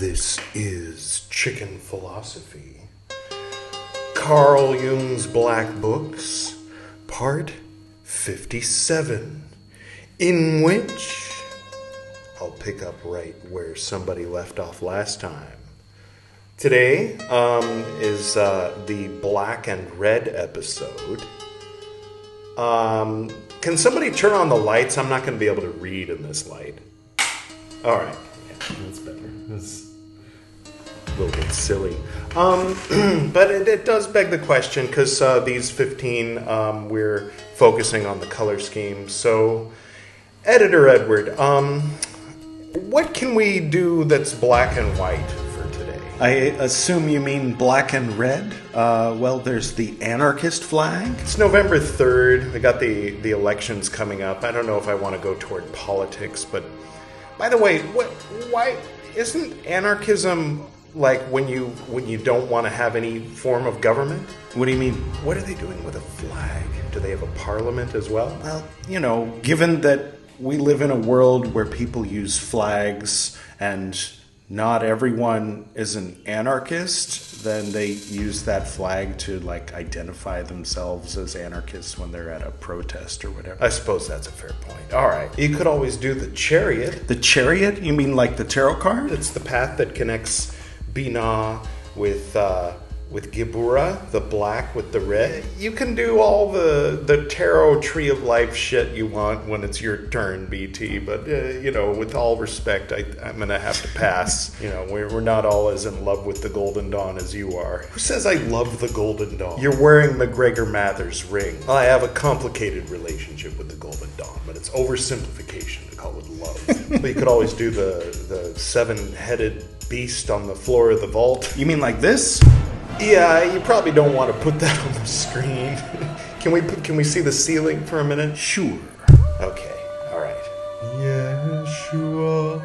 This is Chicken Philosophy. Carl Jung's Black Books, Part 57, in which I'll pick up right where somebody left off last time. Today is the Black and Red episode. Can somebody turn on the lights? I'm not going to be able to read in this light. All right. Yeah, that's better. That's a little bit silly. But it does beg the question, because these 15, we're focusing on the color scheme. So, Editor Edward, what can we do that's black and white for today? I assume you mean black and red? Well, there's the anarchist flag. It's November 3rd. We got the elections coming up. I don't know if I want to go toward politics, but by the way, why isn't anarchism like when you don't want to have any form of government? What do you mean? What are they doing with a flag? Do they have a parliament as well? Well, given that we live in a world where people use flags and not everyone is an anarchist, then they use that flag to identify themselves as anarchists when they're at a protest or whatever. I suppose that's a fair point. All right. You could always do the chariot. The chariot? You mean like the tarot card? It's the path that connects Binah with Gibura, the black with the red. You can do all the tarot tree of life shit you want when it's your turn, BT. But, with all respect, I'm going to have to pass. We're not all as in love with the Golden Dawn as you are. Who says I love the Golden Dawn? You're wearing McGregor Mathers' ring. I have a complicated relationship with the Golden Dawn, but it's oversimplification to call it love. But you could always do the seven-headed beast on the floor of the vault. You mean like this? Yeah, you probably don't want to put that on the screen. Can we see the ceiling for a minute? Sure. Okay, all right. Yeshua.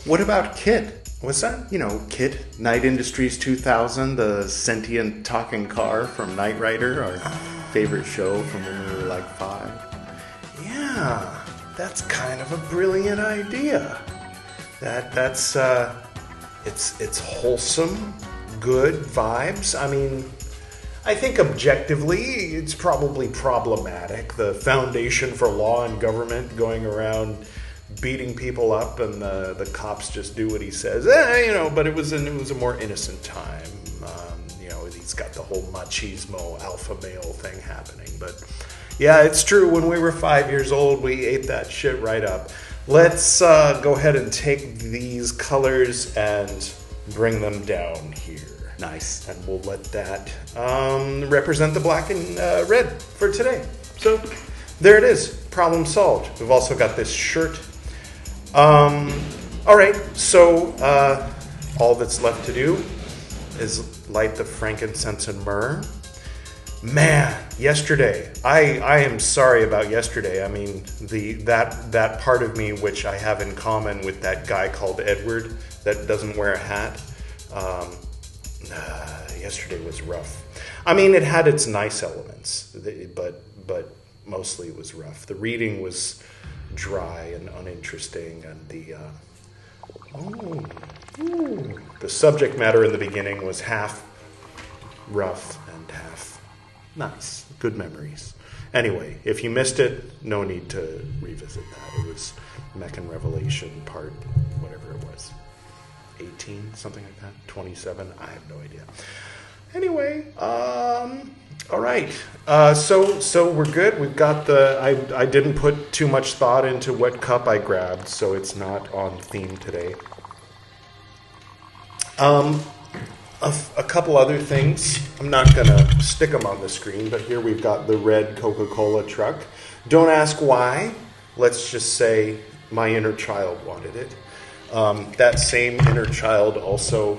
What about KIT? What's that? KIT, Night Industries 2000, the sentient talking car from Knight Rider, our favorite show from when we were 5. Yeah, that's kind of a brilliant idea. That's It's wholesome, good vibes. I think objectively it's probably problematic. The Foundation for Law and Government going around beating people up, and the cops just do what he says. But it was a more innocent time. He's got the whole machismo, alpha male thing happening. But yeah, it's true. When we were 5 years old, we ate that shit right up. Let's go ahead and take these colors and bring them down here. Nice. And we'll let that represent the black and red for today. So there it is. Problem solved. We've also got this shirt. All right. So all that's left to do is light the frankincense and myrrh. Man, yesterday, I am sorry about yesterday. That part of me which I have in common with that guy called Edward that doesn't wear a hat. Yesterday was rough. It had its nice elements, but mostly it was rough. The reading was dry and uninteresting, and the subject matter in the beginning was half rough and half nice. Good memories. Anyway, if you missed it, no need to revisit that. It was Meccan Revelation part, whatever it was, 18, something like that, 27, I have no idea. Anyway, all right. So we're good. We've got I didn't put too much thought into what cup I grabbed, so it's not on theme today. A couple other things. I'm not going to stick them on the screen, but here we've got the red Coca-Cola truck. Don't ask why. Let's just say my inner child wanted it. That same inner child also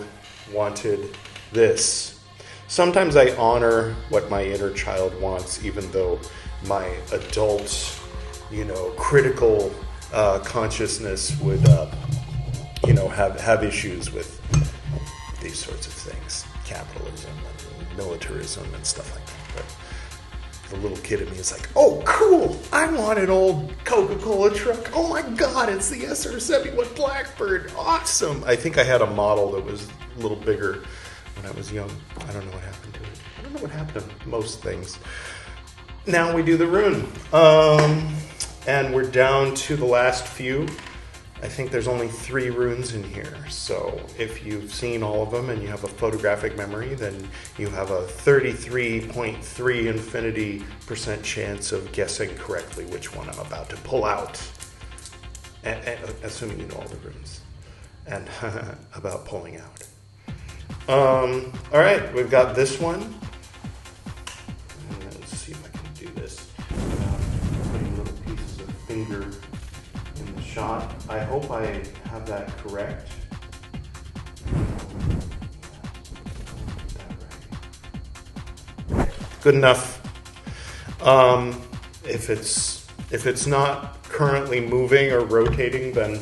wanted this. Sometimes I honor what my inner child wants, even though my adult, critical consciousness would, have issues with these sorts of things, capitalism and militarism and stuff like that. But the little kid in me is like, oh, cool, I want an old Coca-Cola truck. Oh my God, it's the SR-71 Blackbird. Awesome. I think I had a model that was a little bigger when I was young. I don't know what happened to it. I don't know what happened to most things. Now we do the rune. And we're down to the last few. I think there's only 3 runes in here. So if you've seen all of them and you have a photographic memory, then you have a 33.3 infinity% chance of guessing correctly which one I'm about to pull out. Assuming you know all the runes. And about pulling out. All right, we've got this one. Let's see if I can do this without putting little pieces of finger in the shot. I hope I have that correct. Good enough. If it's not currently moving or rotating, then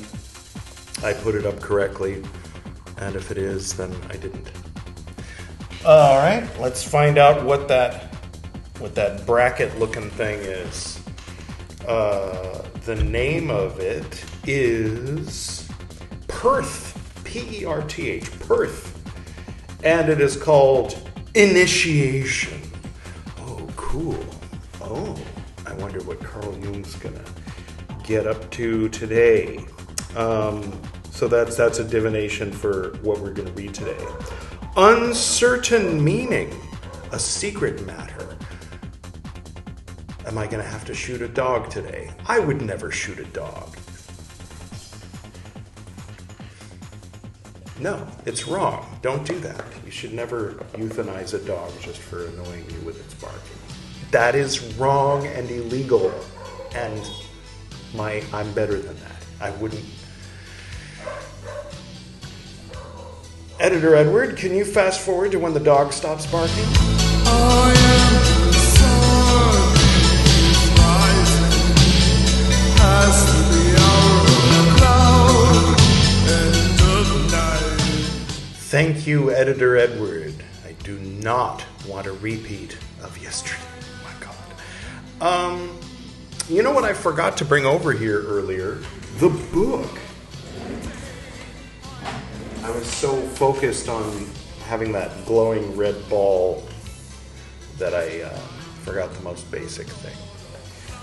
I put it up correctly. And if it is, then I didn't. All right, let's find out what that bracket-looking thing is. The name of it is Perth, P-E-R-T-H, Perth. And it is called Initiation. Oh, cool. Oh, I wonder what Carl Jung's gonna get up to today. So that's a divination for what we're going to read today. Uncertain meaning, a secret matter. Am I going to have to shoot a dog today? I would never shoot a dog. No, it's wrong. Don't do that. You should never euthanize a dog just for annoying you with its barking. That is wrong and illegal. And I'm better than that. I wouldn't. Editor Edward, can you fast forward to when the dog stops barking? I am the sun rising past the hour of cloud, end of night. Thank you, Editor Edward. I do not want a repeat of yesterday. Oh my God. You know what I forgot to bring over here earlier? The book. I was so focused on having that glowing red ball that I forgot the most basic thing.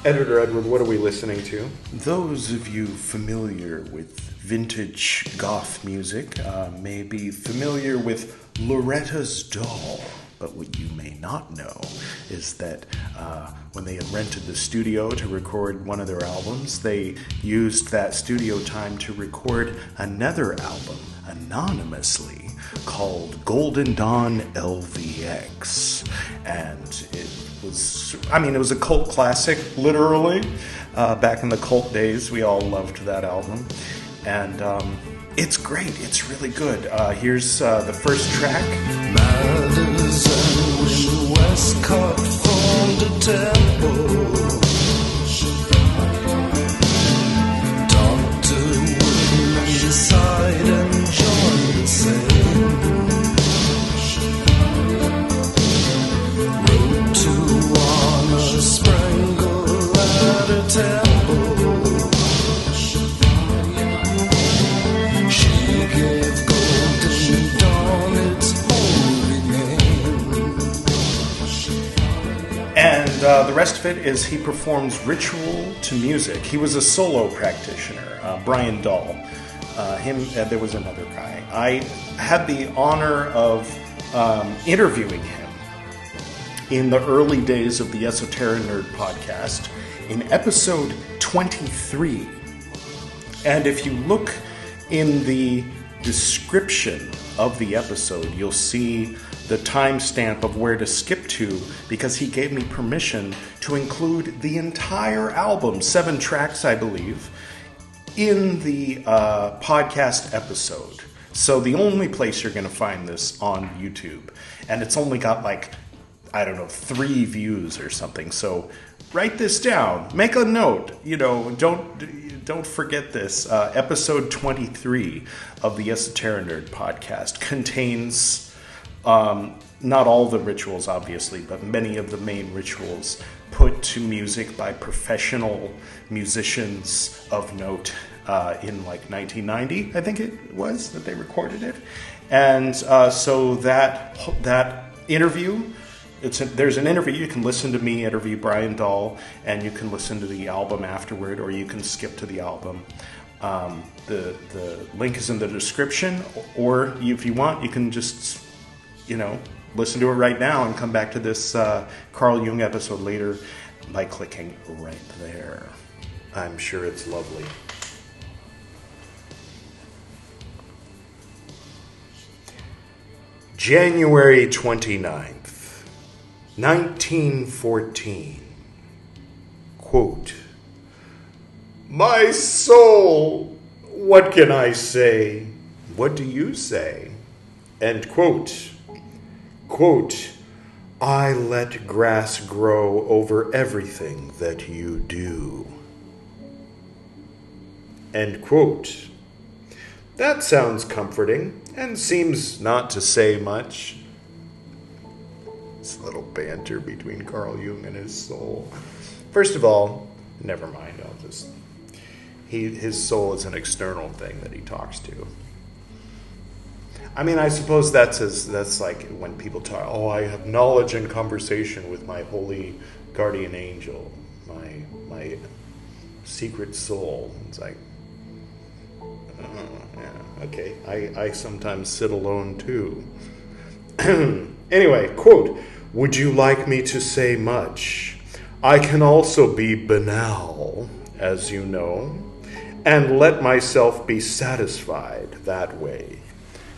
Editor Edward, what are we listening to? Those of you familiar with vintage goth music may be familiar with Loretta's Doll. But what you may not know is that when they had rented the studio to record one of their albums, they used that studio time to record another album anonymously called Golden Dawn LVX. And it was a cult classic, literally. Back in the cult days, we all loved that album. And it's great. It's really good. Here's the first track. Madison, Westcott formed a temple. Dr. Woodman sighed and joined the same. Wrote to honor Sprangle at a temple. And the rest of it is he performs ritual to music. He was a solo practitioner, Brian Dahl. There was another guy. I had the honor of interviewing him in the early days of the Esoteric Nerd podcast in episode 23. And if you look in the description of the episode, you'll see the timestamp of where to skip to, because he gave me permission to include the entire album, 7 tracks, I believe, in the podcast episode. So the only place you're going to find this on YouTube. And it's only got 3 views or something. So write this down. Make a note. Don't forget this. Episode 23 of the Esoteric Nerd podcast contains not all the rituals, obviously, but many of the main rituals put to music by professional musicians of note in like 1990, I think it was, that they recorded it. And so that interview, there's an interview. You can listen to me interview Brian Dahl, and you can listen to the album afterward, or you can skip to the album. The link is in the description, or if you want, you can just, listen to it right now and come back to this Carl Jung episode later by clicking right there. I'm sure it's lovely. January 29th, 1914. Quote, "My soul, what can I say? What do you say?" End quote. Quote, "I let grass grow over everything that you do." End quote. That sounds comforting and seems not to say much. This little banter between Carl Jung and his soul. First of all, never mind. His soul is an external thing that he talks to. I mean, I suppose that's like when people talk, I have knowledge and conversation with my holy guardian angel, my secret soul. It's like, yeah, okay. I sometimes sit alone too. Anyway, quote, "Would you like me to say much? I can also be banal, as you know, and let myself be satisfied that way."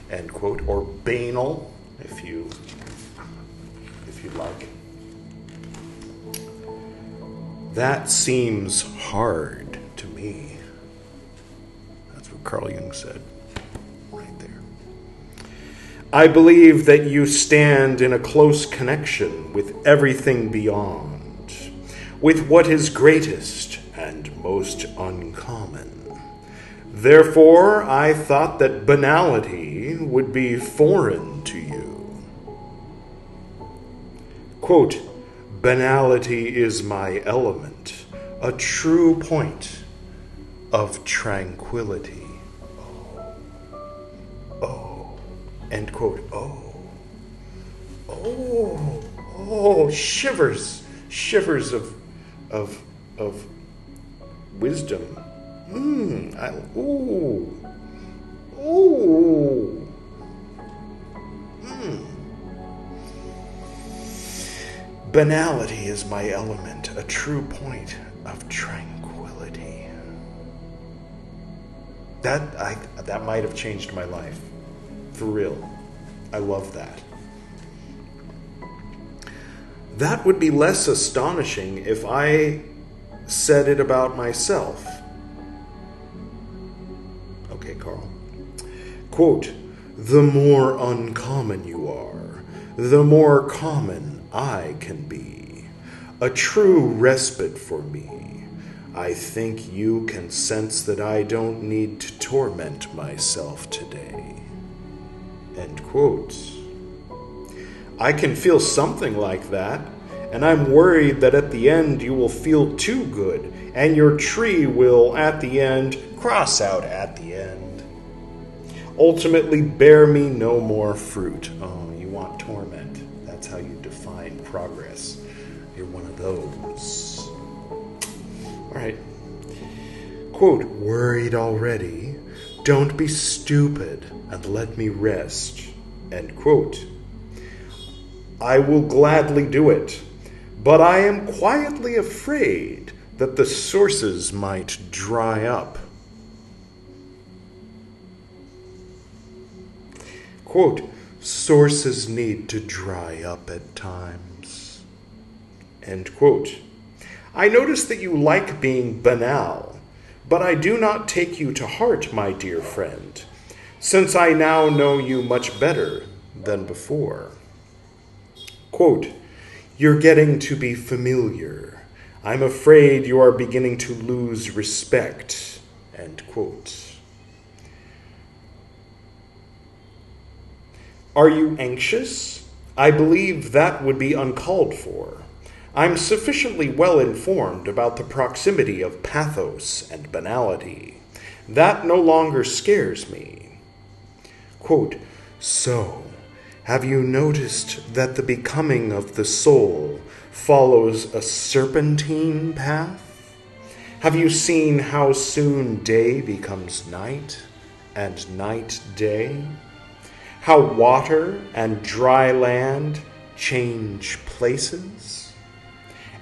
End quote. Or banal, if you like. That seems hard to me. That's what Carl Jung said right there. "I believe that you stand in a close connection with everything beyond, with what is greatest and most uncommon. Therefore, I thought that banality would be foreign to you." Quote, "Banality is my element, a true point of tranquility." Oh. End quote. Shivers of wisdom. Banality is my element, a true point of tranquility. That might have changed my life. For real. I love that. That would be less astonishing if I said it about myself. Okay, Carl. Quote, "The more uncommon you are, the more common I can be. A true respite for me. I think you can sense that I don't need to torment myself today." End quote. I can feel something like that, and I'm worried that at the end you will feel too good, and your tree will, at the end, cross out at the end. Ultimately bear me no more fruit. Oh, you want torment. That's how you define progress. You're one of those. All right. Quote, "Worried already? Don't be stupid and let me rest." End quote. I will gladly do it, but I am quietly afraid that the sources might dry up. Quote, "Sources need to dry up at times." End quote. I notice that you like being banal, but I do not take you to heart, my dear friend, since I now know you much better than before. Quote, "You're getting to be familiar. I'm afraid you are beginning to lose respect." End quote. Are you anxious? I believe that would be uncalled for. I'm sufficiently well informed about the proximity of pathos and banality. That no longer scares me. Quote, so, have you noticed that the becoming of the soul follows a serpentine path? Have you seen how soon day becomes night and night day? How water and dry land change places?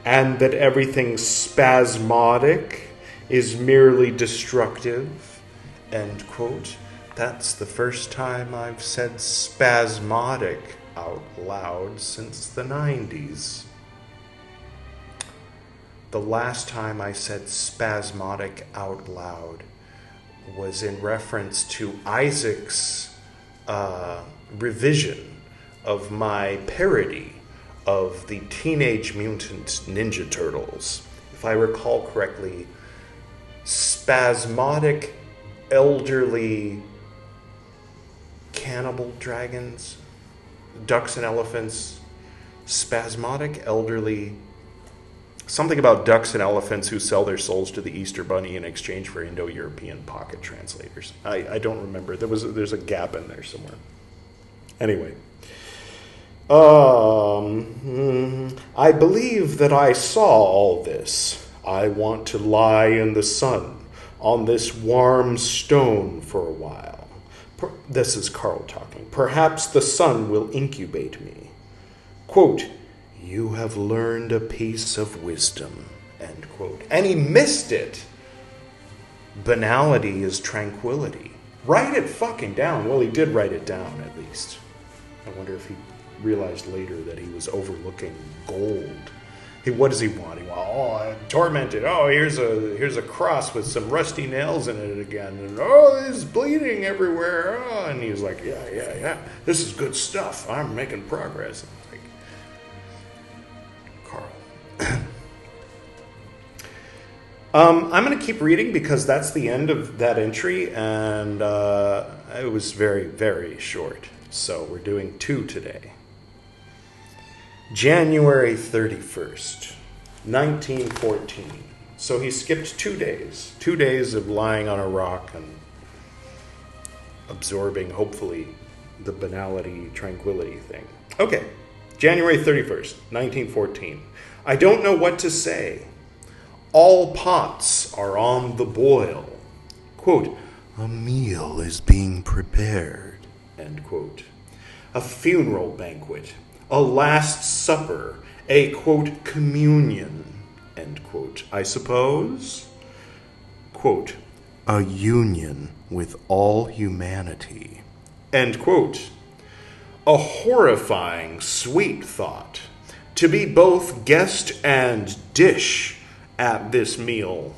And that everything spasmodic is merely destructive? End quote. That's the first time I've said spasmodic out loud since the 90s. The last time I said spasmodic out loud was in reference to Isaac's revision of my parody of the Teenage Mutant Ninja Turtles. If I recall correctly, spasmodic elderly cannibal dragons, ducks and elephants, spasmodic elderly, something about ducks and elephants who sell their souls to the Easter Bunny in exchange for Indo-European pocket translators. I don't remember. There's a gap in there somewhere. Anyway. I believe that I saw all this. I want to lie in the sun on this warm stone for a while. This is Carl talking. Perhaps the sun will incubate me. Quote, you have learned a piece of wisdom, end quote. And he missed it. Banality is tranquility. Write it fucking down. Well, he did write it down, at least. I wonder if he realized later that he was overlooking gold. What does he want? I'm tormented. Oh, here's a cross with some rusty nails in it again. And there's bleeding everywhere. Oh, and he's like, yeah. This is good stuff. I'm making progress. Like, Carl. I'm going to keep reading because that's the end of that entry, and it was very, very short. So we're doing 2 today. January 31st, 1914. So he skipped 2 days. 2 days of lying on a rock and absorbing, hopefully, the banality, tranquility thing. Okay, January 31st, 1914. I don't know what to say. All pots are on the boil. Quote, a meal is being prepared, end quote. A funeral banquet. A last supper, a, quote, communion, end quote. I suppose, quote, a union with all humanity, end quote. A horrifying, sweet thought, to be both guest and dish at this meal.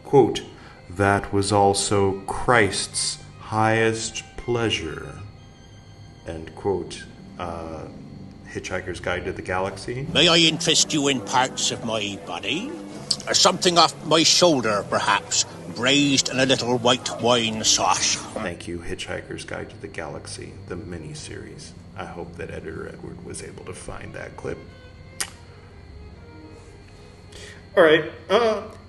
Quote, that was also Christ's highest pleasure, end quote. Hitchhiker's Guide to the Galaxy. May I interest you in parts of my body? Something off my shoulder, perhaps, braised in a little white wine sauce. Thank you, Hitchhiker's Guide to the Galaxy, the mini-series. I hope that Editor Edward was able to find that clip. All right,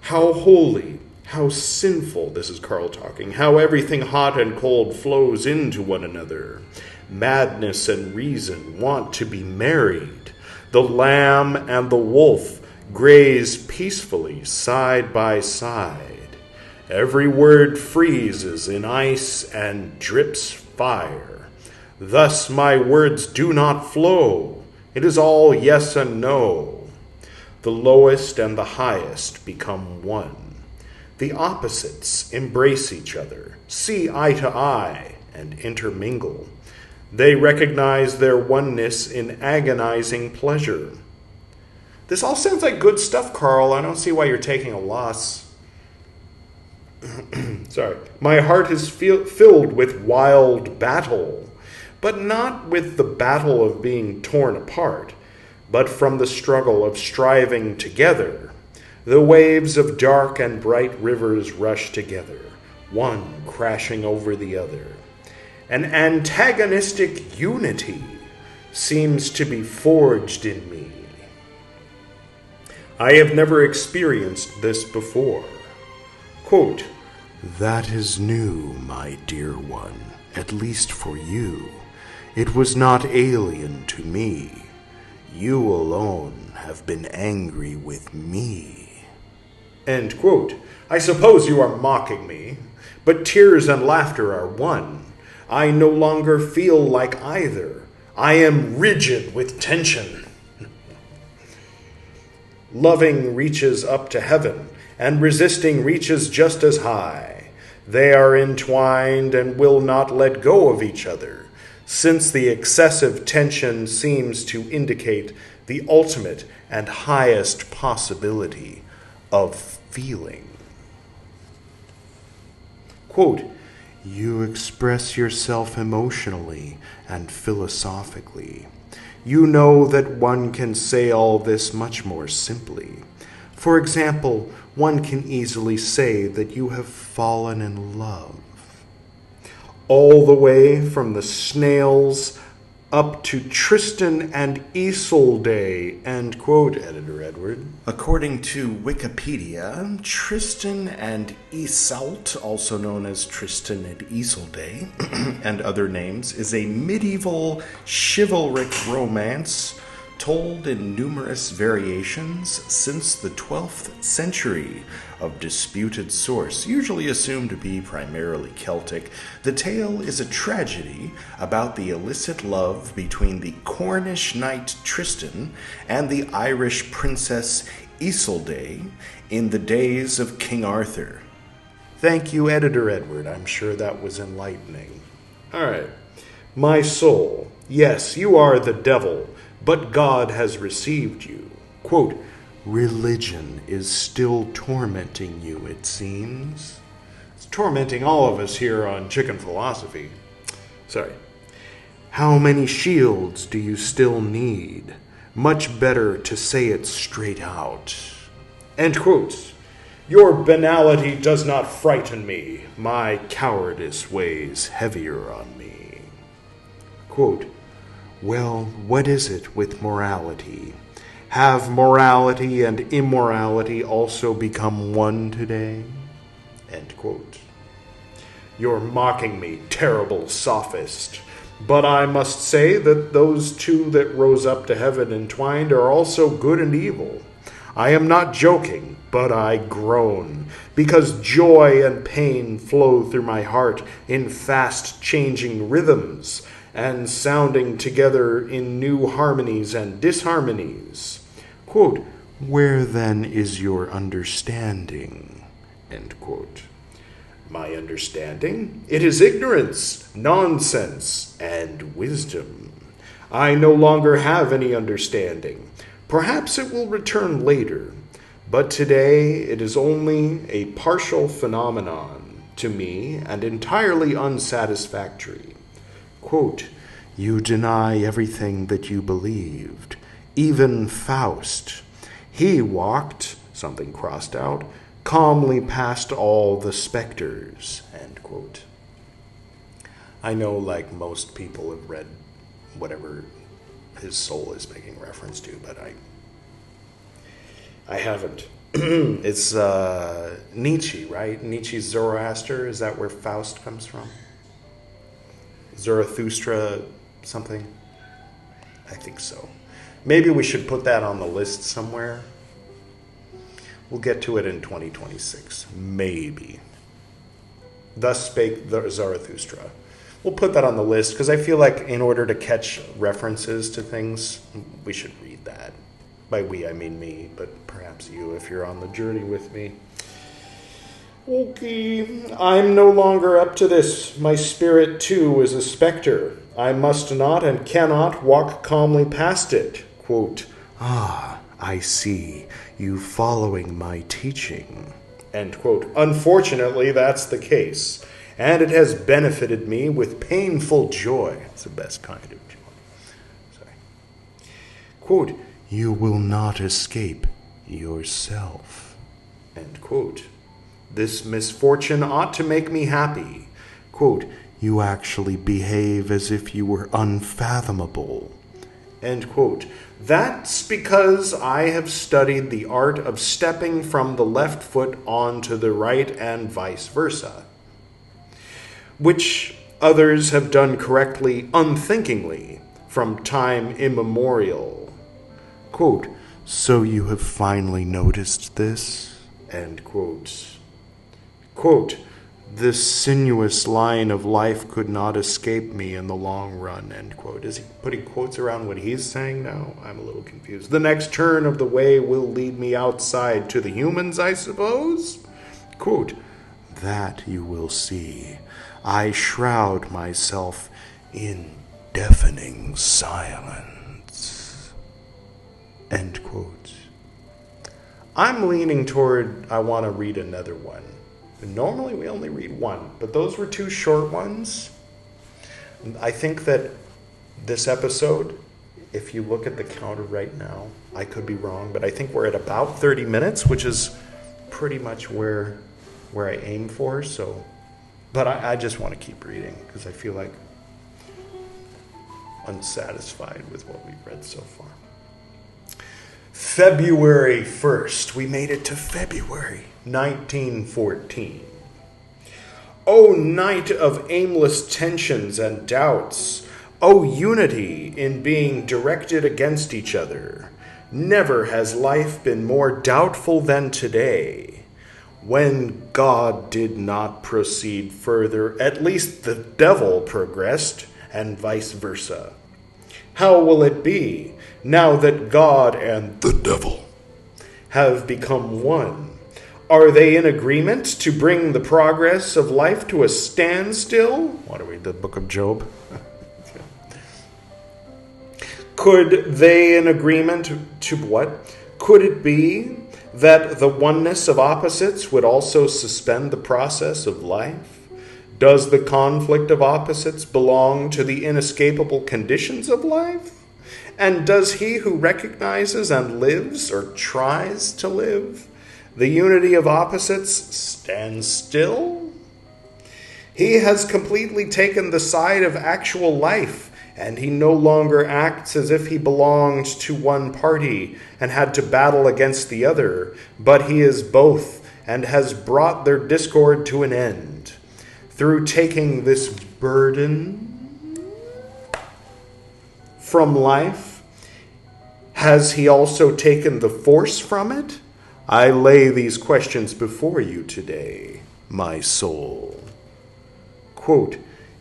how holy, how sinful, this is Carl talking, how everything hot and cold flows into one another. Madness and reason want to be married. The lamb and the wolf graze peacefully side by side. Every word freezes in ice and drips fire. Thus my words do not flow. It is all yes and no. The lowest and the highest become one. The opposites embrace each other, see eye to eye, and intermingle. They recognize their oneness in agonizing pleasure. This all sounds like good stuff, Carl. I don't see why you're taking a loss. Sorry. My heart is filled with wild battle, but not with the battle of being torn apart, but from the struggle of striving together. The waves of dark and bright rivers rush together, one crashing over the other. An antagonistic unity seems to be forged in me. I have never experienced this before. Quote, that is new, my dear one, at least for you. It was not alien to me. You alone have been angry with me. End quote. I suppose you are mocking me, but tears and laughter are one. I no longer feel like either. I am rigid with tension. Loving reaches up to heaven, and resisting reaches just as high. They are entwined and will not let go of each other, since the excessive tension seems to indicate the ultimate and highest possibility of feeling. Quote, you express yourself emotionally and philosophically. You know that one can say all this much more simply. For example, one can easily say that you have fallen in love. All the way from the snails up to Tristan and Isolde, end quote, Editor Edward. According to Wikipedia, Tristan and Iseult, also known as Tristan and Isolde, and other names, is a medieval chivalric romance told in numerous variations since the 12th century. Of disputed source, usually assumed to be primarily Celtic, the tale is a tragedy about the illicit love between the Cornish knight Tristan and the Irish princess Isolde in the days of King Arthur. Thank you, Editor Edward. I'm sure that was enlightening. All right. My soul, yes, you are the devil, but God has received you. Quote, religion is still tormenting you, it seems. It's tormenting all of us here on Chicken Philosophy. Sorry. How many shields do you still need? Much better to say it straight out. End quotes. Your banality does not frighten me. My cowardice weighs heavier on me. Quote, well, what is it with morality? Have morality and immorality also become one today? End quote. You're mocking me, terrible sophist. But I must say that those two that rose up to heaven entwined are also good and evil. I am not joking, but I groan, because joy and pain flow through my heart in fast-changing rhythms, and sounding together in new harmonies and disharmonies. Quote, where then is your understanding? End quote. My understanding? It is ignorance, nonsense, and wisdom. I no longer have any understanding. Perhaps it will return later, but today it is only a partial phenomenon to me and entirely unsatisfactory. Quote, you deny everything that you believed. Even Faust. He walked, something crossed out, calmly past all the specters. End quote. I know, like, most people have read whatever his soul is making reference to, but I haven't. It's Nietzsche, right? Nietzsche's Zoroaster. Is that where Faust comes from? Zarathustra something? I think so. Maybe we should put that on the list somewhere. We'll get to it in 2026. Maybe. Thus spake Zarathustra. We'll put that on the list because I feel like in order to catch references to things, we should read that. By we, I mean me, but perhaps you if you're on the journey with me. Okay, I'm no longer up to this. My spirit, too, is a specter. I must not and cannot walk calmly past it. Quote, I see you following my teaching. End quote. Unfortunately, that's the case, and it has benefited me with painful joy. It's the best kind of joy. Sorry. Quote, you will not escape yourself. End quote. This misfortune ought to make me happy. Quote, you actually behave as if you were unfathomable. End quote. That's because I have studied the art of stepping from the left foot onto the right and vice versa, which others have done correctly unthinkingly from time immemorial. Quote, so you have finally noticed this? End quote. Quote, this sinuous line of life could not escape me in the long run, end quote. Is he putting quotes around what he's saying now? I'm a little confused. The next turn of the way will lead me outside to the humans, I suppose? Quote, that you will see. I shroud myself in deafening silence. End quote. I'm leaning toward I want to read another one. Normally we only read one, but those were two short ones. I think that this episode, if you look at the counter right now, I could be wrong, but I think we're at about 30 minutes, which is pretty much where I aim for. So, but I just want to keep reading because I feel like unsatisfied with what we've read so far. February 1st. We made it to February 1914. O night of aimless tensions and doubts, O unity in being directed against each other, never has life been more doubtful than today. When God did not proceed further, at least the devil progressed, and vice versa. How will it be now that God and the devil have become one? Are they in agreement to bring the progress of life to a standstill? Want to read the book of Job? Could they in agreement to what? Could it be that the oneness of opposites would also suspend the process of life? Does the conflict of opposites belong to the inescapable conditions of life? And does he who recognizes and lives or tries to live the unity of opposites stand still? He has completely taken the side of actual life, and he no longer acts as if he belonged to one party and had to battle against the other, but he is both and has brought their discord to an end. Through taking this burden from life, has he also taken the force from it? I lay these questions before you today, my soul. Quote,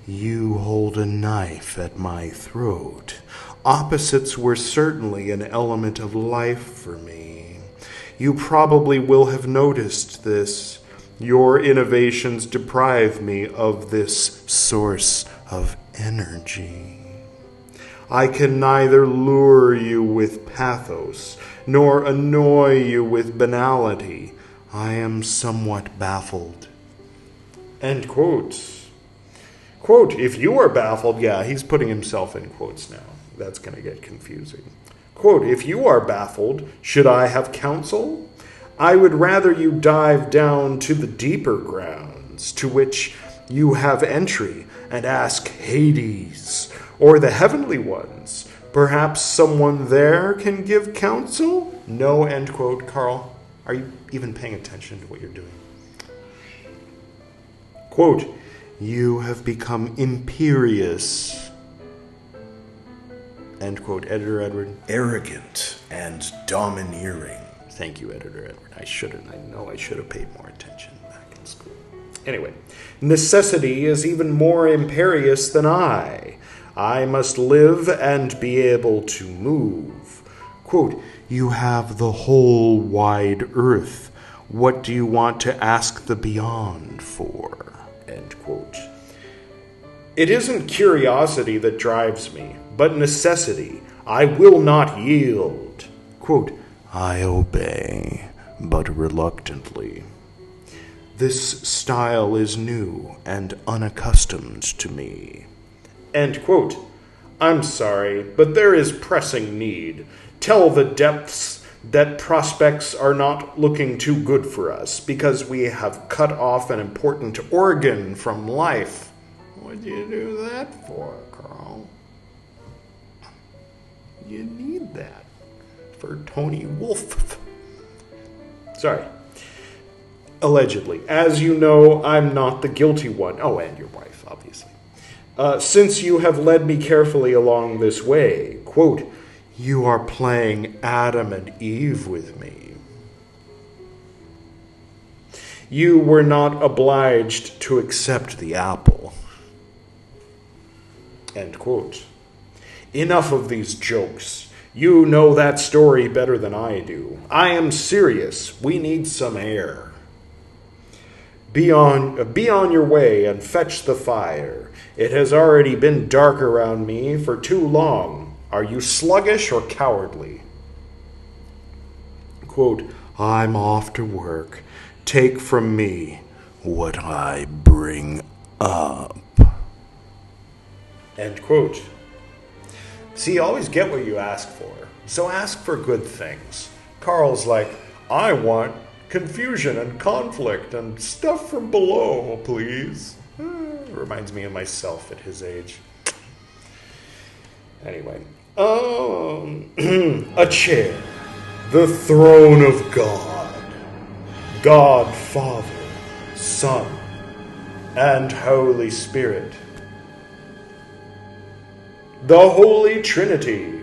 you hold a knife at my throat. Opposites were certainly an element of life for me. You probably will have noticed this. Your innovations deprive me of this source of energy. I can neither lure you with pathos nor annoy you with banality. I am somewhat baffled. End quotes. Quote, if you are baffled, yeah, he's putting himself in quotes now. That's going to get confusing. Quote, if you are baffled, should I have counsel? I would rather you dive down to the deeper grounds to which you have entry and ask Hades or the heavenly ones. Perhaps someone there can give counsel? No, end quote. Carl, are you even paying attention to what you're doing? Quote, you have become imperious. End quote. Editor Edward. Arrogant and domineering. Thank you, Editor Edward. I know I should have paid more attention back in school. Anyway, necessity is even more imperious than I. I must live and be able to move. Quote, you have the whole wide earth. What do you want to ask the beyond for? End quote. It isn't curiosity that drives me, but necessity. I will not yield. Quote, I obey, but reluctantly. This style is new and unaccustomed to me. End quote. I'm sorry, but there is pressing need. Tell the depths that prospects are not looking too good for us because we have cut off an important organ from life. What'd you do that for, Carl? You need that for Tony Wolf. Sorry. Allegedly. As you know, I'm not the guilty one. Oh, and your wife, obviously. Since you have led me carefully along this way, quote, you are playing Adam and Eve with me. You were not obliged to accept the apple. End quote. Enough of these jokes. You know that story better than I do. I am serious. We need some air. Be on your way and fetch the fire. It has already been dark around me for too long. Are you sluggish or cowardly? Quote, I'm off to work. Take from me what I bring up. End quote. See, you always get what you ask for. So ask for good things. Carl's like, I want confusion and conflict and stuff from below, please. Reminds me of myself at his age. Anyway. A chair. The throne of God. God Father, Son, and Holy Spirit. The Holy Trinity.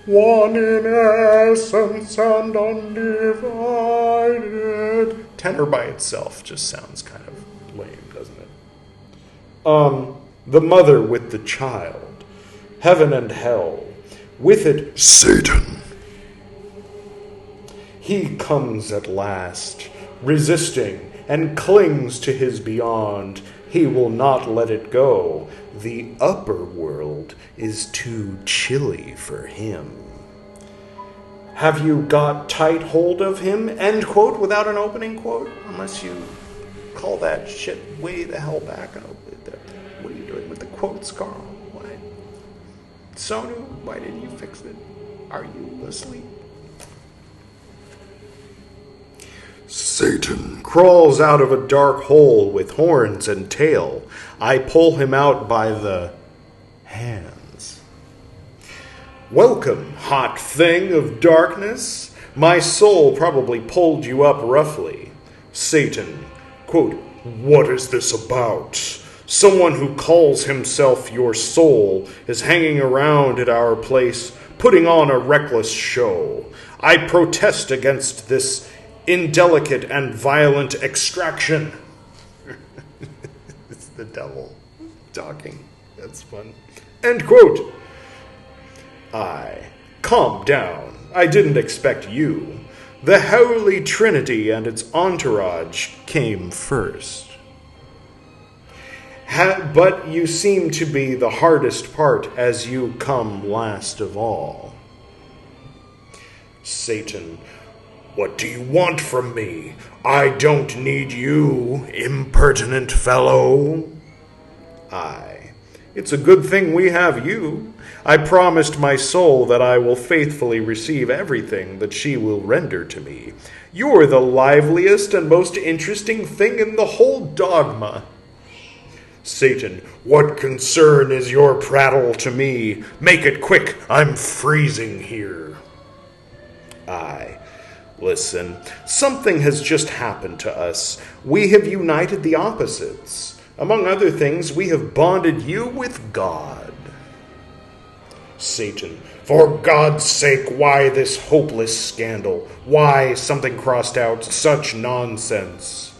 One in essence and undivided. Tenor by itself just sounds kind of lame, doesn't it? The mother with the child. Heaven and hell. With it, Satan. He comes at last, resisting, and clings to his beyond. He will not let it go. The upper world is too chilly for him. Have you got tight hold of him? End quote, without an opening quote? Unless you call that shit way the hell back. What are you doing with the quotes, Carl? Why? Sonu, why didn't you fix it? Are you asleep? Satan crawls out of a dark hole with horns and tail. I pull him out by the hands. Welcome, hot thing of darkness. My soul probably pulled you up roughly. Satan, quote, what is this about? Someone who calls himself your soul is hanging around at our place, putting on a reckless show. I protest against this indelicate and violent extraction. It's the devil talking. That's fun. End quote. Calm down. I didn't expect you. The Holy Trinity and its entourage came first. But you seem to be the hardest part as you come last of all. Satan, what do you want from me? I don't need you, impertinent fellow. It's a good thing we have you. I promised my soul that I will faithfully receive everything that she will render to me. You're the liveliest and most interesting thing in the whole dogma. Satan, what concern is your prattle to me? Make it quick, I'm freezing here. Listen, something has just happened to us. We have united the opposites. Among other things, we have bonded you with God. Satan, for God's sake, why this hopeless scandal? Why, something crossed out, such nonsense?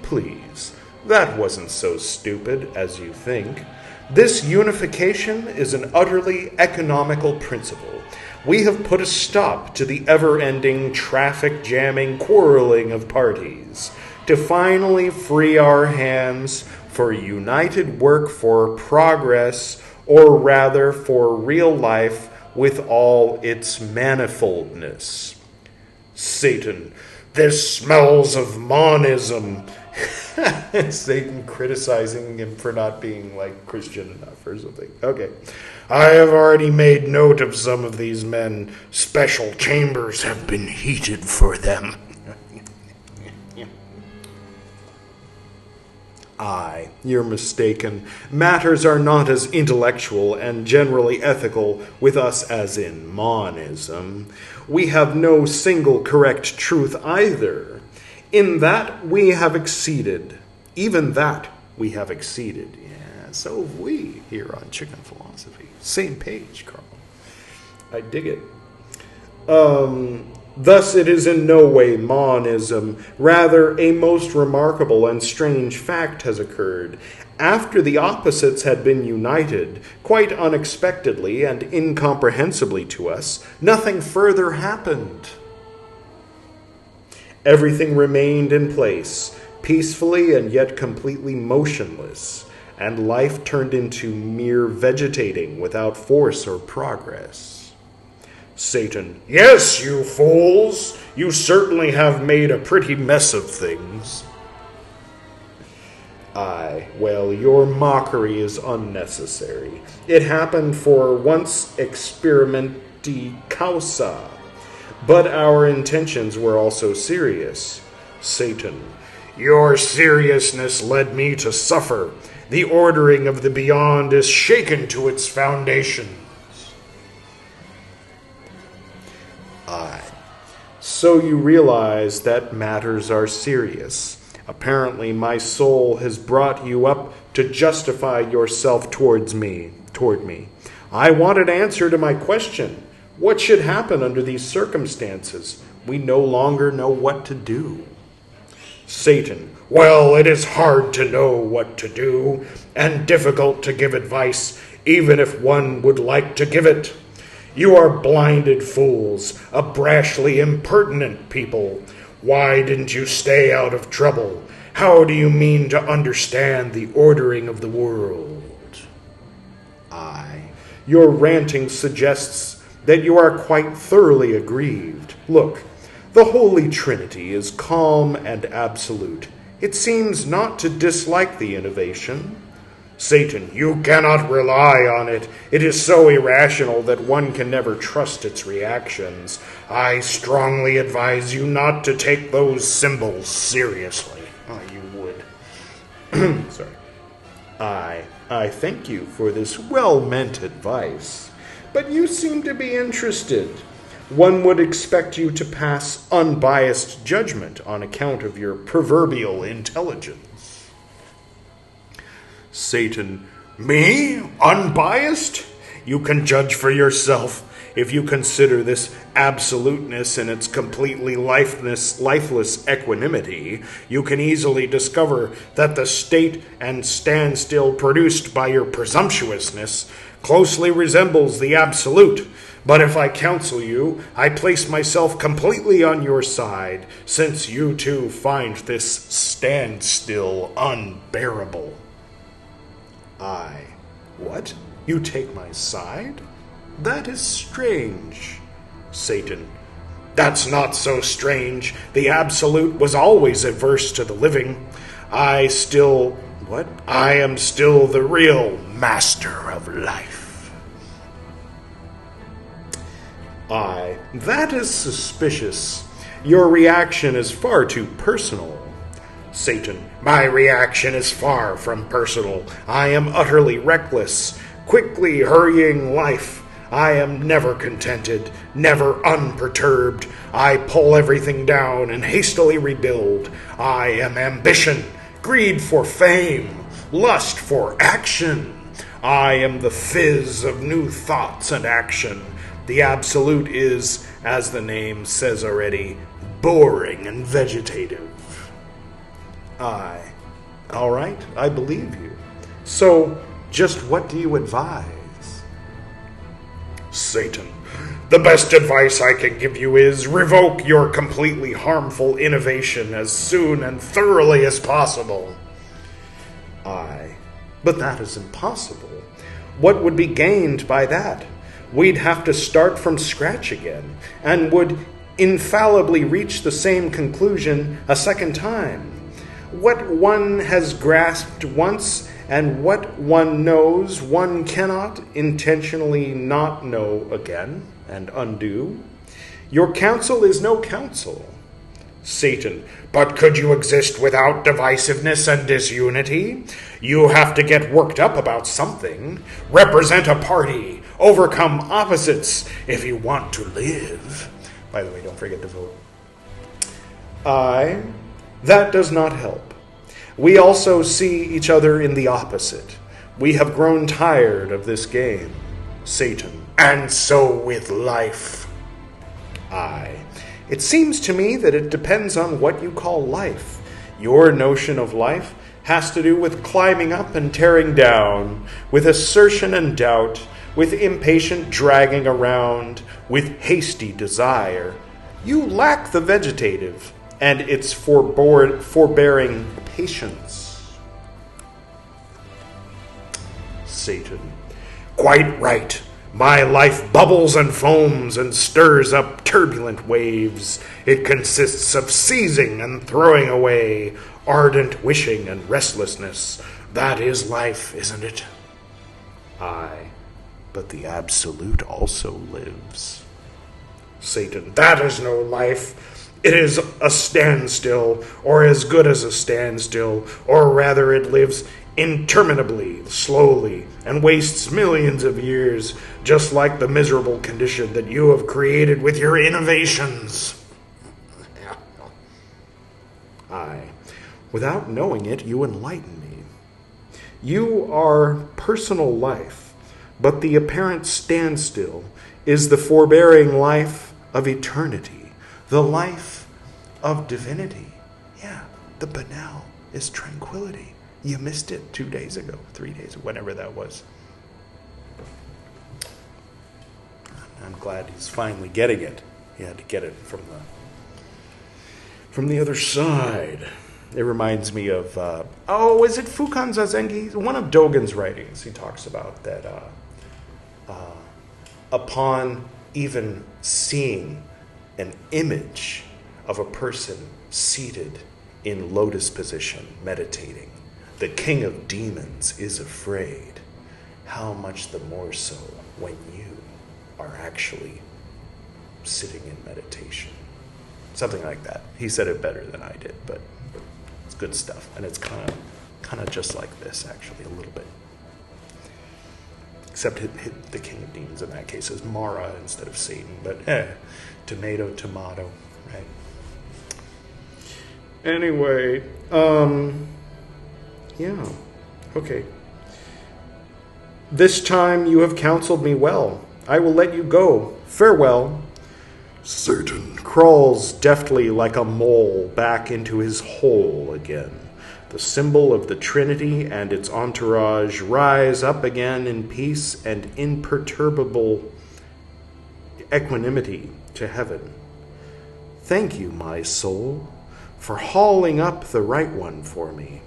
Please, that wasn't so stupid as you think. This unification is an utterly economical principle. We have put a stop to the ever-ending traffic-jamming quarreling of parties to finally free our hands for united work for progress, or rather for real life with all its manifoldness. Satan, this smells of monism. Satan criticizing him for not being like Christian enough or something. Okay. I have already made note of some of these men. Special chambers have been heated for them. Aye, you're mistaken. Matters are not as intellectual and generally ethical with us as in monism. We have no single correct truth either. In that we have exceeded. Even that we have exceeded. Yeah, so have we here on Chicken Philosophy. Same page, Carl. I dig it. Thus it is in no way monism. Rather, a most remarkable and strange fact has occurred. After the opposites had been united, quite unexpectedly and incomprehensibly to us, nothing further happened. Everything remained in place, peacefully and yet completely motionless, and life turned into mere vegetating without force or progress. Satan: yes, you fools! You certainly have made a pretty mess of things. Aye, well, your mockery is unnecessary. It happened for once experimenti causa, but our intentions were also serious. Satan: your seriousness led me to suffer. The ordering of the beyond is shaken to its foundation. Aye. So you realize that matters are serious. Apparently my soul has brought you up to justify yourself toward me. I want an answer to my question. What should happen under these circumstances? We no longer know what to do. Satan: well, it is hard to know what to do, and difficult to give advice, even if one would like to give it. You are blinded fools, a brashly impertinent people. Why didn't you stay out of trouble? How do you mean to understand the ordering of the world? Aye, your ranting suggests that you are quite thoroughly aggrieved. Look, the Holy Trinity is calm and absolute. It seems not to dislike the innovation. Satan: you cannot rely on it. It is so irrational that one can never trust its reactions. I strongly advise you not to take those symbols seriously. Oh, you would. Sorry. I thank you for this well-meant advice, but you seem to be interested. One would expect you to pass unbiased judgment on account of your proverbial intelligence. Satan: me? Unbiased? You can judge for yourself. If you consider this absoluteness in its completely lifeless equanimity, you can easily discover that the state and standstill produced by your presumptuousness closely resembles the absolute. But if I counsel you, I place myself completely on your side, since you too find this standstill unbearable. Aye. What? You take my side? That is strange. Satan: that's not so strange. The absolute was always averse to the living. I am still the real master of life. Aye, that is suspicious. Your reaction is far too personal. Satan: my reaction is far from personal. I am utterly reckless, quickly hurrying life. I am never contented, never unperturbed. I pull everything down and hastily rebuild. I am ambition, greed for fame, lust for action. I am the fizz of new thoughts and action. The absolute is, as the name says already, boring and vegetative. Aye. All right, I believe you. So, just what do you advise? Satan: the best advice I can give you is revoke your completely harmful innovation as soon and thoroughly as possible. Aye, but that is impossible. What would be gained by that? We'd have to start from scratch again, and would infallibly reach the same conclusion a second time. What one has grasped once and what one knows, one cannot intentionally not know again and undo. Your counsel is no counsel. Satan. But could you exist without divisiveness and disunity? You have to get worked up about something. Represent a party. Overcome opposites if you want to live. By the way, don't forget to vote. That does not help. We also see each other in the opposite. We have grown tired of this game. Satan. And so with life. It seems to me that it depends on what you call life. Your notion of life has to do with climbing up and tearing down, with assertion and doubt, with impatient dragging around, with hasty desire. You lack the vegetative and its forbearing patience. Satan. Quite right. My life bubbles and foams and stirs up turbulent waves. It consists of seizing and throwing away, ardent wishing and restlessness. That is life, isn't it? But the Absolute also lives. Satan. That is no life. It is a standstill, or as good as a standstill, or rather it lives interminably, slowly, and wastes millions of years, just like the miserable condition that you have created with your innovations. Without knowing it, you enlighten me. You are personal life, but the apparent standstill is the forbearing life of eternity, the life of divinity. Yeah, the banal is tranquility. You missed it 2 days ago, 3 days, whenever that was. I'm glad he's finally getting it. He had to get it from the other side. It reminds me of, is it Fukan Zazengi? One of Dogen's writings, he talks about that upon even seeing an image of a person seated in lotus position, meditating, the king of demons is afraid. How much the more so when you are actually sitting in meditation. Something like that. He said it better than I did, but it's good stuff. And it's kind of just like this, actually, a little bit. Except the king of demons in that case is Mara instead of Satan. But tomato, right? Anyway, yeah, okay. This time you have counseled me well. I will let you go. Farewell. Satan crawls deftly like a mole back into his hole again. The symbol of the Trinity and its entourage rise up again in peace and imperturbable equanimity to heaven. Thank you, my soul, for hauling up the right one for me.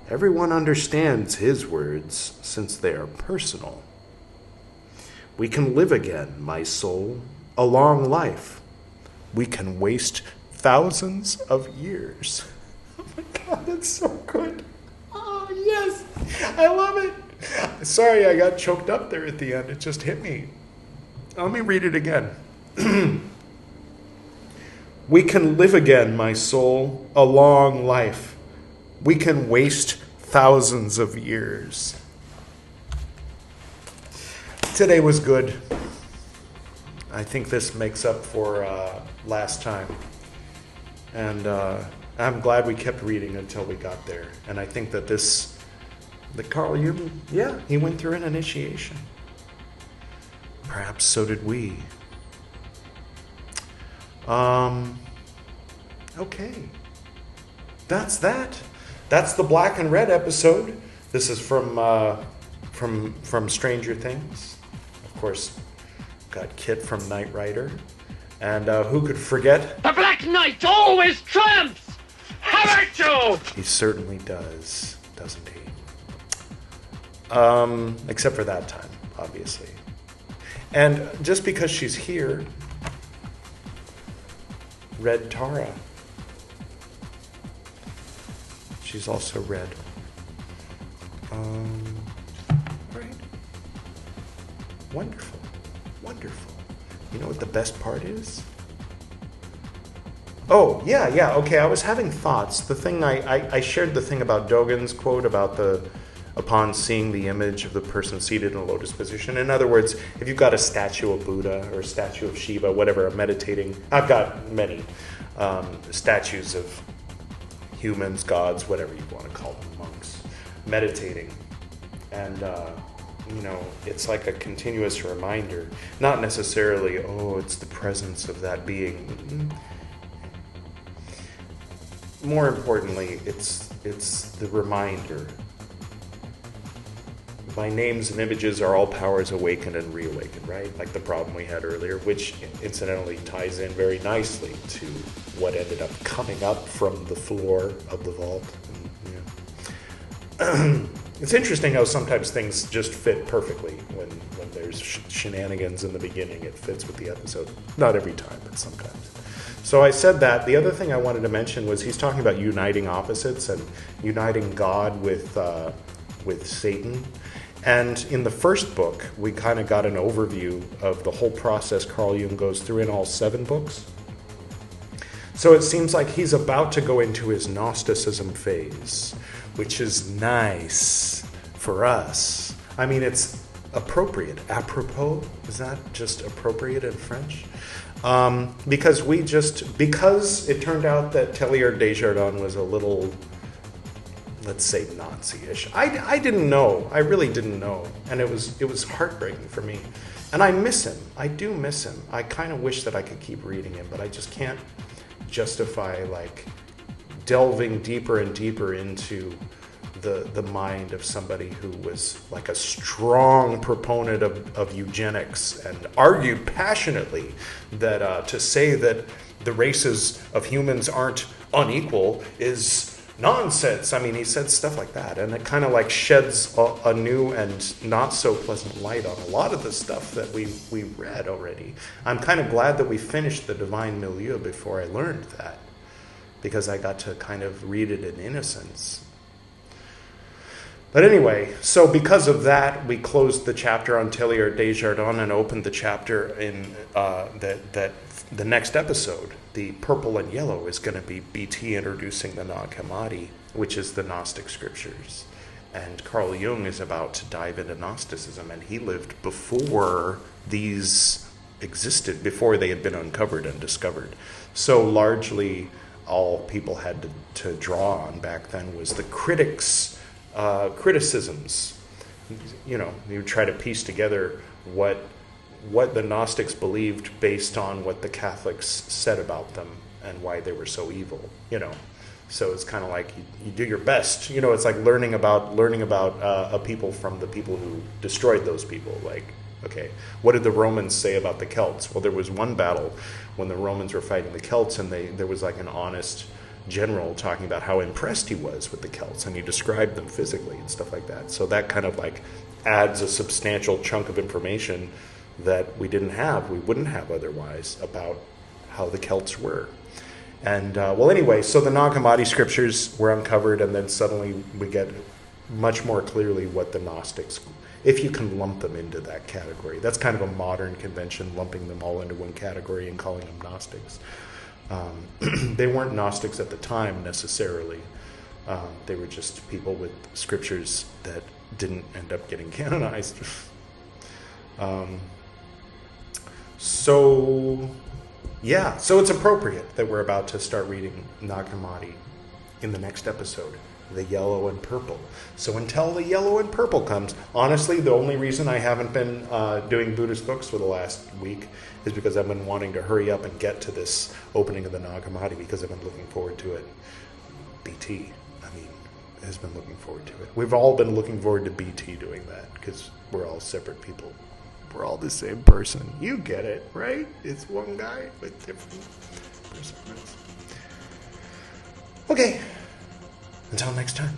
Everyone understands his words, since they are personal. We can live again, my soul, a long life. We can waste thousands of years. Oh my God, that's so good. Oh, yes, I love it. Sorry, I got choked up there at the end. It just hit me. Let me read it again. We can live again, my soul, a long life. We can waste thousands of years. Today was good. I think this makes up for last time. And I'm glad we kept reading until we got there. And I think that Carl Jung, he went through an initiation. Perhaps so did we. Okay. That's that. That's the Black and Red episode. This is from Stranger Things. Of course, got Kit from Knight Rider. And who could forget? The Black Knight always triumphs! How about you? He certainly does, doesn't he? Except for that time, obviously. And just because she's here, Red Tara. She's also red. Right. Wonderful. Wonderful. You know what the best part is? Oh, yeah, okay, I was having thoughts. The thing I shared the thing about Dogen's quote about upon seeing the image of the person seated in a lotus position. In other words, if you've got a statue of Buddha or a statue of Shiva, whatever, meditating, I've got many statues of humans, gods, whatever you want to call them, monks, meditating. And, it's like a continuous reminder, not necessarily, it's the presence of that being. More importantly, it's the reminder. My names and images are all powers awakened and reawakened, right? Like the problem we had earlier, which incidentally ties in very nicely to what ended up coming up from the floor of the vault. It's interesting how sometimes things just fit perfectly when there's shenanigans in the beginning. It fits with the episode. Not every time, but sometimes. So I said that. The other thing I wanted to mention was he's talking about uniting opposites and uniting God with Satan. And in the first book, we kind of got an overview of the whole process Carl Jung goes through in all 7 books. So it seems like he's about to go into his Gnosticism phase, which is nice for us. I mean, it's appropriate. Apropos? Is that just appropriate in French? Because it turned out that Teilhard de Chardin was a little, let's say, Nazi-ish. I didn't know. I really didn't know. And it was heartbreaking for me. And I miss him. I do miss him. I kind of wish that I could keep reading him, but I just can't justify, like, delving deeper and deeper into the mind of somebody who was like a strong proponent of eugenics and argued passionately that to say that the races of humans aren't unequal is nonsense. I mean, he said stuff like that, and it kind of like sheds a new and not so pleasant light on a lot of the stuff that we read already. I'm kind of glad that we finished the Divine Milieu before I learned that, because I got to kind of read it in innocence. But anyway, so because of that, we closed the chapter on Teilhard de Chardin and opened the chapter in that the next episode, the purple and yellow, is going to be BT introducing the Nag Hammadi, which is the Gnostic scriptures. And Carl Jung is about to dive into Gnosticism, and he lived before these existed, before they had been uncovered and discovered. So largely all people had to draw on back then was the criticisms. You would try to piece together what the Gnostics believed based on what the Catholics said about them and why they were so evil. So it's kind of like you do your best. It's like learning about a people from the people who destroyed those people. Like, okay, what did the Romans say about the Celts? Well, there was one battle when the Romans were fighting the Celts, and there was like an honest general talking about how impressed he was with the Celts, and he described them physically and stuff like that. So that kind of like adds a substantial chunk of information that we wouldn't have otherwise about how the Celts were. And anyway, so the Nag Hammadi scriptures were uncovered, and then suddenly we get much more clearly what the Gnostics, if you can lump them into that category. That's kind of a modern convention, lumping them all into one category and calling them Gnostics. They weren't Gnostics at the time necessarily. They were just people with scriptures that didn't end up getting canonized. So it's appropriate that we're about to start reading Nag Hammadi in the next episode, the yellow and purple. So until the yellow and purple comes, honestly, the only reason I haven't been doing Buddhist books for the last week is because I've been wanting to hurry up and get to this opening of the Nag Hammadi, because I've been looking forward to it. BT, has been looking forward to it. We've all been looking forward to BT doing that, because we're all separate people. We're all the same person. You get it, right? It's one guy with different personalities. Okay. Until next time.